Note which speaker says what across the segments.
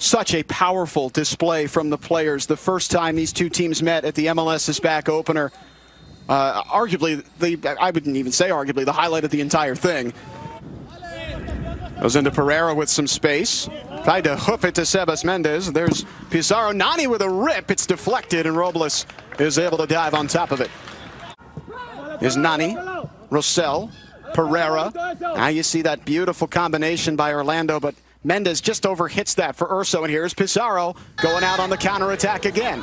Speaker 1: Such a powerful display from the players. The first time these two teams met at the MLS's back opener. Arguably, I wouldn't even say arguably, the highlight of the entire thing. Goes into Pereira with some space. Tried to hoof it to Sebas Mendes. There's Pizarro. Nani with a rip. It's deflected, and Robles is able to dive on top of it. Here's Nani, Rosell, Pereira. Now you see that beautiful combination by Orlando, but Mendes just overhits that for Urso, and here's Pizarro going out on the counterattack again.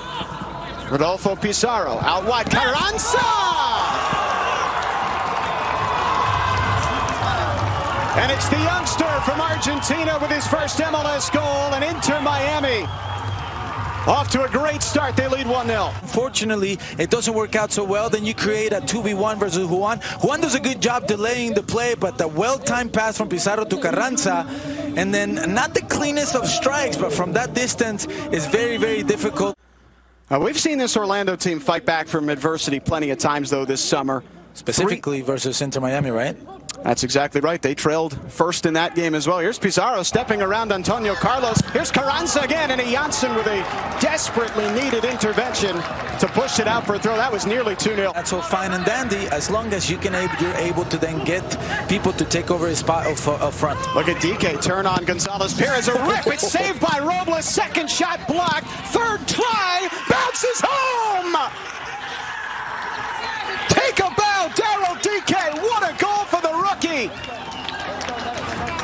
Speaker 1: Rodolfo Pizarro out wide. Carranza! And it's the youngster from Argentina with his first MLS goal, and Inter Miami off to a great start. They lead 1-0.
Speaker 2: Unfortunately, it doesn't work out so well. Then you create a 2v1 versus Juan. Juan does a good job delaying the play, but the well-timed pass from Pizarro to Carranza, and then not the cleanest of strikes, but from that distance is very, very difficult.
Speaker 1: We've seen this Orlando team fight back from adversity plenty of times, though, this summer.
Speaker 2: Specifically versus Inter Miami, right?
Speaker 1: That's exactly right. They trailed first in that game as well. Here's Pizarro stepping around Antonio Carlos. Here's Carranza again, and a Janssen with a desperately needed intervention to push it out for a throw. That was nearly 2-0.
Speaker 2: That's all fine and dandy, as long as you're able to then get people to take over his spot up front.
Speaker 1: Look at DK turn on Gonzalez Perez. A rip. It's saved by Robles. Second shot blocked. Third try. Bounces home. Take a bow, Daryl DK. What a goal for the rookie.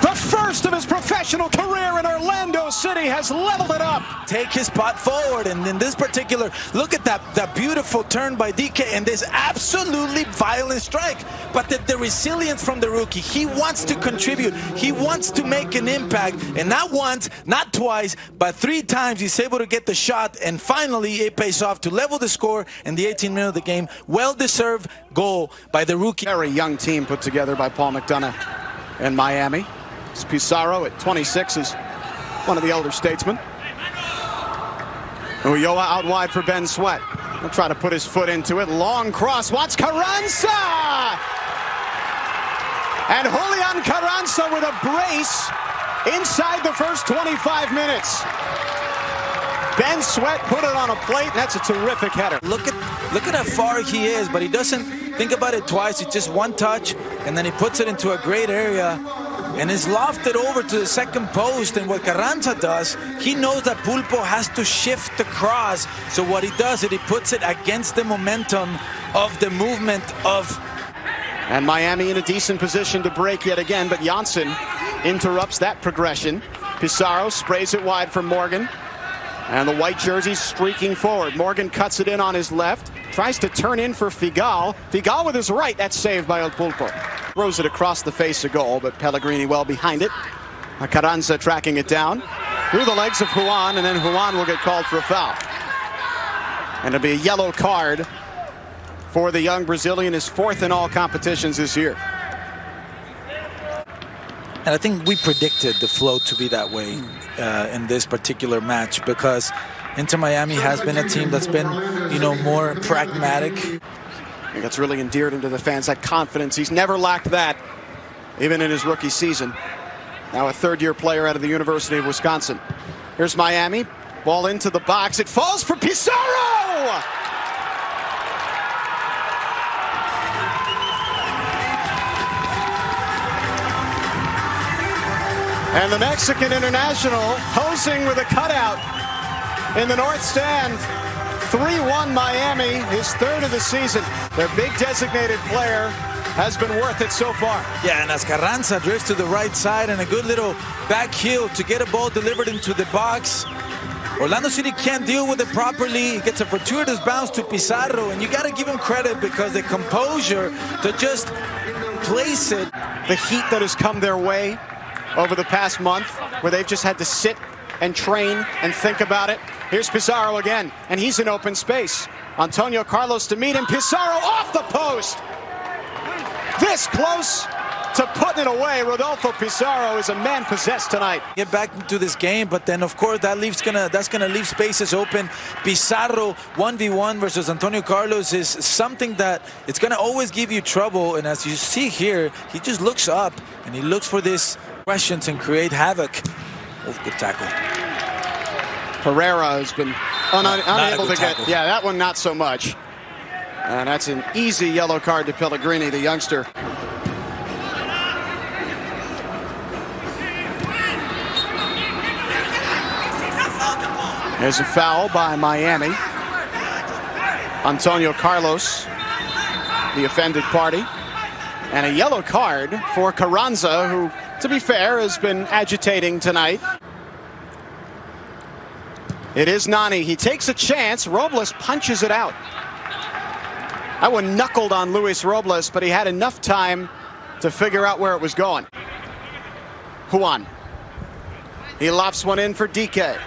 Speaker 1: The first of his professional career in Orlando City has leveled it up.
Speaker 2: Take his spot forward, and in this particular, look at that beautiful turn by DK and this absolutely violent strike. But the resilience from the rookie, he wants to contribute. He wants to make an impact, and not once, not twice, but 3 times he's able to get the shot, and finally it pays off to level the score in the 18th minute of the game. Well-deserved goal by the rookie.
Speaker 1: Very young team put together by Paul McDonough in Miami. Pizarro at 26 is one of the elder statesmen. Ulloa out wide for Ben Sweat. He'll try to put his foot into it. Long cross. Watch Carranza! And Julian Carranza with a brace inside the first 25 minutes. Ben Sweat put it on a plate. That's a terrific header.
Speaker 2: Look at how far he is, but he doesn't think about it twice. It's just one touch, and then he puts it into a great area. And is lofted over to the second post, and what Carranza does, he knows that Pulpo has to shift the cross. So what he does is he puts it against the momentum of the movement of...
Speaker 1: And Miami in a decent position to break yet again, but Janssen interrupts that progression. Pizarro sprays it wide for Morgan. And the white jersey streaking forward. Morgan cuts it in on his left. Tries to turn in for Figal. Figal with his right. That's saved by El Pulpo. Throws it across the face of goal, but Pellegrini well behind it. Carranza tracking it down. Through the legs of Juan, and then Juan will get called for a foul. And it'll be a yellow card for the young Brazilian, his 4th in all competitions this year.
Speaker 2: And I think we predicted the flow to be that way in this particular match, because Inter Miami has been a team that's been, more pragmatic.
Speaker 1: I think that's really endeared him to the fans, that confidence. He's never lacked that, even in his rookie season. Now a 3rd-year player out of the University of Wisconsin. Here's Miami. Ball into the box. It falls for Pizarro! And the Mexican international posing with a cutout in the north stand. 3-1 Miami, his 3rd of the season. Their big designated player has been worth it so far.
Speaker 2: Yeah, and as Carranza drifts to the right side and a good little back heel to get a ball delivered into the box. Orlando City can't deal with it properly. He gets a fortuitous bounce to Pizarro, and you got to give him credit because the composure to just place it.
Speaker 1: The heat that has come their way over the past month, where they've just had to sit and train and think about it. Here's Pizarro again, and he's in open space. Antonio Carlos to meet him. Pizarro off the post. This close to putting it away. Rodolfo Pizarro is a man possessed tonight.
Speaker 2: Get back into this game, but then of course that's gonna leave spaces open. Pizarro 1v1 versus Antonio Carlos is something that it's gonna always give you trouble. And as you see here, he just looks up and he looks for these questions and create havoc. Oh, good tackle.
Speaker 1: Pereira has been unable to
Speaker 2: tackle.
Speaker 1: get. Yeah, that one not so much. And that's an easy yellow card to Pellegrini, the youngster. There's a foul by Miami. Antonio Carlos, the offended party. And a yellow card for Carranza, who, to be fair, has been agitating tonight. It is Nani. He takes a chance. Robles punches it out. That one knuckled on Luis Robles, but he had enough time to figure out where it was going. Juan. He lofts one in for DK.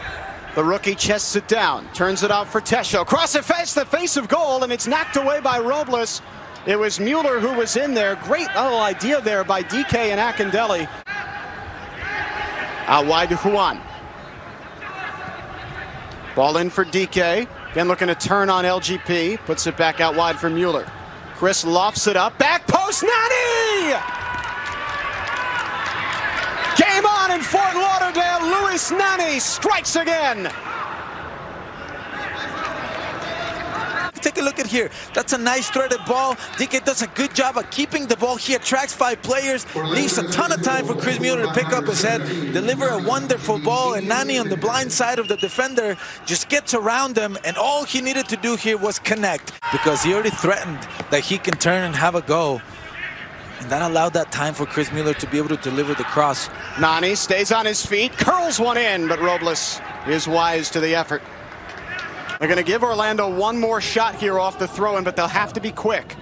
Speaker 1: The rookie chests it down, turns it out for Tesho. Cross the face of goal, and it's knocked away by Robles. It was Mueller who was in there. Great little idea there by DK and Akindelli. Out wide to Juan. Ball in for DK. Again looking to turn on LGP. Puts it back out wide for Mueller. Chris lofts it up. Back post, Nani! Game on in Fort Lauderdale. Luis Nani strikes again.
Speaker 2: Take a look at here. That's a nice threaded ball. DK does a good job of keeping the ball. He attracts 5 players, leaves a ton of time for Chris Mueller to pick up his head, deliver a wonderful ball, and Nani on the blind side of the defender just gets around him, and all he needed to do here was connect, because he already threatened that he can turn and have a go. And that allowed that time for Chris Mueller to be able to deliver the cross.
Speaker 1: Nani stays on his feet, curls one in, but Robles is wise to the effort. They're going to give Orlando one more shot here off the throw-in, but they'll have to be quick.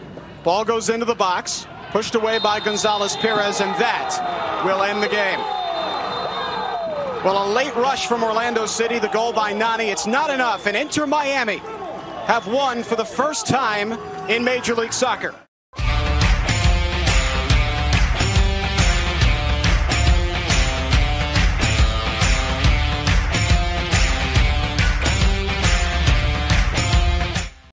Speaker 1: Ball goes into the box, pushed away by Gonzalez-Perez, and that will end the game. Well, a late rush from Orlando City, the goal by Nani. It's not enough, and Inter Miami have won for the first time in Major League Soccer.